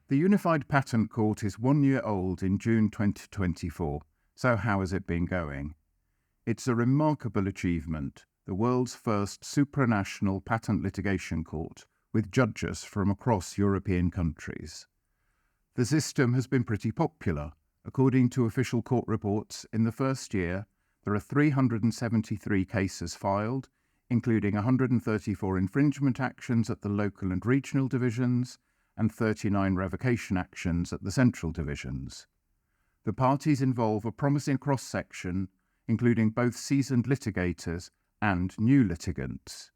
The Unified Patent Court is 1 year old in June 2024, so how has it been going? It's a remarkable achievement, the world's first supranational patent litigation court, with judges from across European countries. The system has been pretty popular. According to official court reports, in the first year, there are 373 cases filed, including 134 infringement actions at the local and regional divisions, and 39 revocation actions at the central divisions. The parties involve a promising cross-section, including both seasoned litigators and new litigants.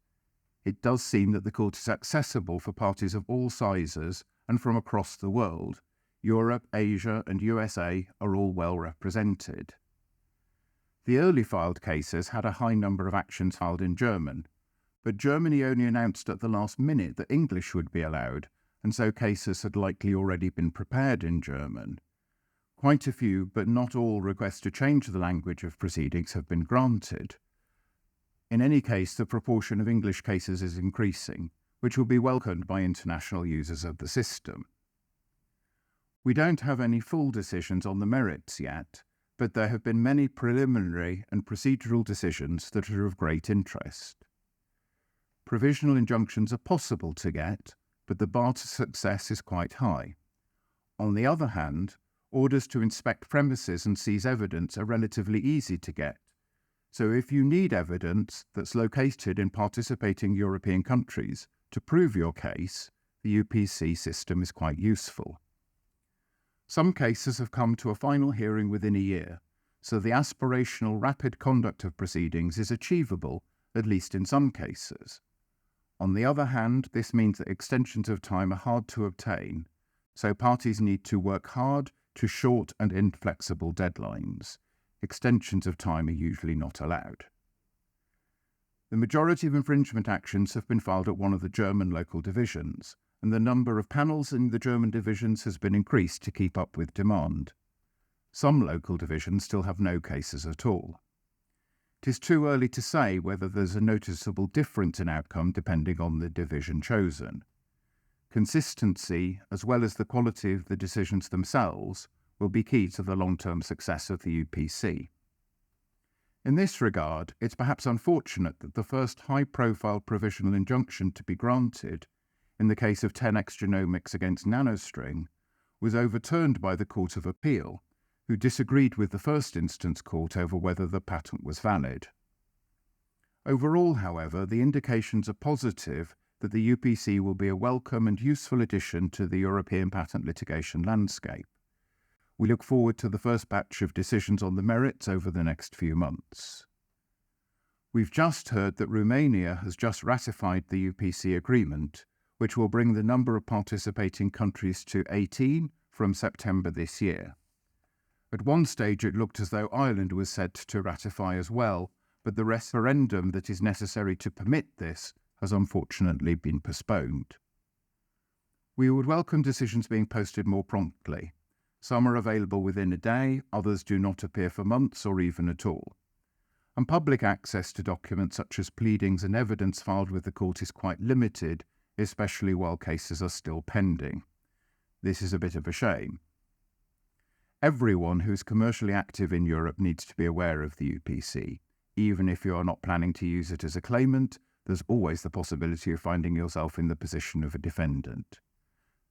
It does seem that the court is accessible for parties of all sizes and from across the world. Europe, Asia, and USA are all well represented. The early filed cases had a high number of actions filed in German, but Germany only announced at the last minute that English would be allowed, and so cases had likely already been prepared in German. Quite a few, but not all, requests to change the language of proceedings have been granted. In any case, the proportion of English cases is increasing, which will be welcomed by international users of the system. We don't have any full decisions on the merits yet, but there have been many preliminary and procedural decisions that are of great interest. Provisional injunctions are possible to get, but the bar to success is quite high. On the other hand, orders to inspect premises and seize evidence are relatively easy to get. So if you need evidence that's located in participating European countries to prove your case, the UPC system is quite useful. Some cases have come to a final hearing within a year, so the aspirational rapid conduct of proceedings is achievable, at least in some cases. On the other hand, this means that extensions of time are hard to obtain, so parties need to work hard to short and inflexible deadlines. Extensions of time are usually not allowed. The majority of infringement actions have been filed at one of the German local divisions, and the number of panels in the German divisions has been increased to keep up with demand. Some local divisions still have no cases at all. It is too early to say whether there's a noticeable difference in outcome depending on the division chosen. Consistency, as well as the quality of the decisions themselves, will be key to the long-term success of the UPC. In this regard, it's perhaps unfortunate that the first high-profile provisional injunction to be granted, in the case of 10x Genomics against Nanostring, was overturned by the Court of Appeal, who disagreed with the first instance court over whether the patent was valid. Overall, however, the indications are positive that the UPC will be a welcome and useful addition to the European patent litigation landscape. We look forward to the first batch of decisions on the merits over the next few months. We've just heard that Romania has just ratified the UPC agreement, which will bring the number of participating countries to 18 from September this year. At one stage it looked as though Ireland was set to ratify as well, but the referendum that is necessary to permit this has unfortunately been postponed. We would welcome decisions being posted more promptly. Some are available within a day, others do not appear for months or even at all. And public access to documents such as pleadings and evidence filed with the court is quite limited, especially while cases are still pending. This is a bit of a shame. Everyone who is commercially active in Europe needs to be aware of the UPC. Even if you are not planning to use it as a claimant, there's always the possibility of finding yourself in the position of a defendant.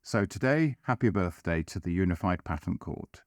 So today, happy birthday to the Unified Patent Court.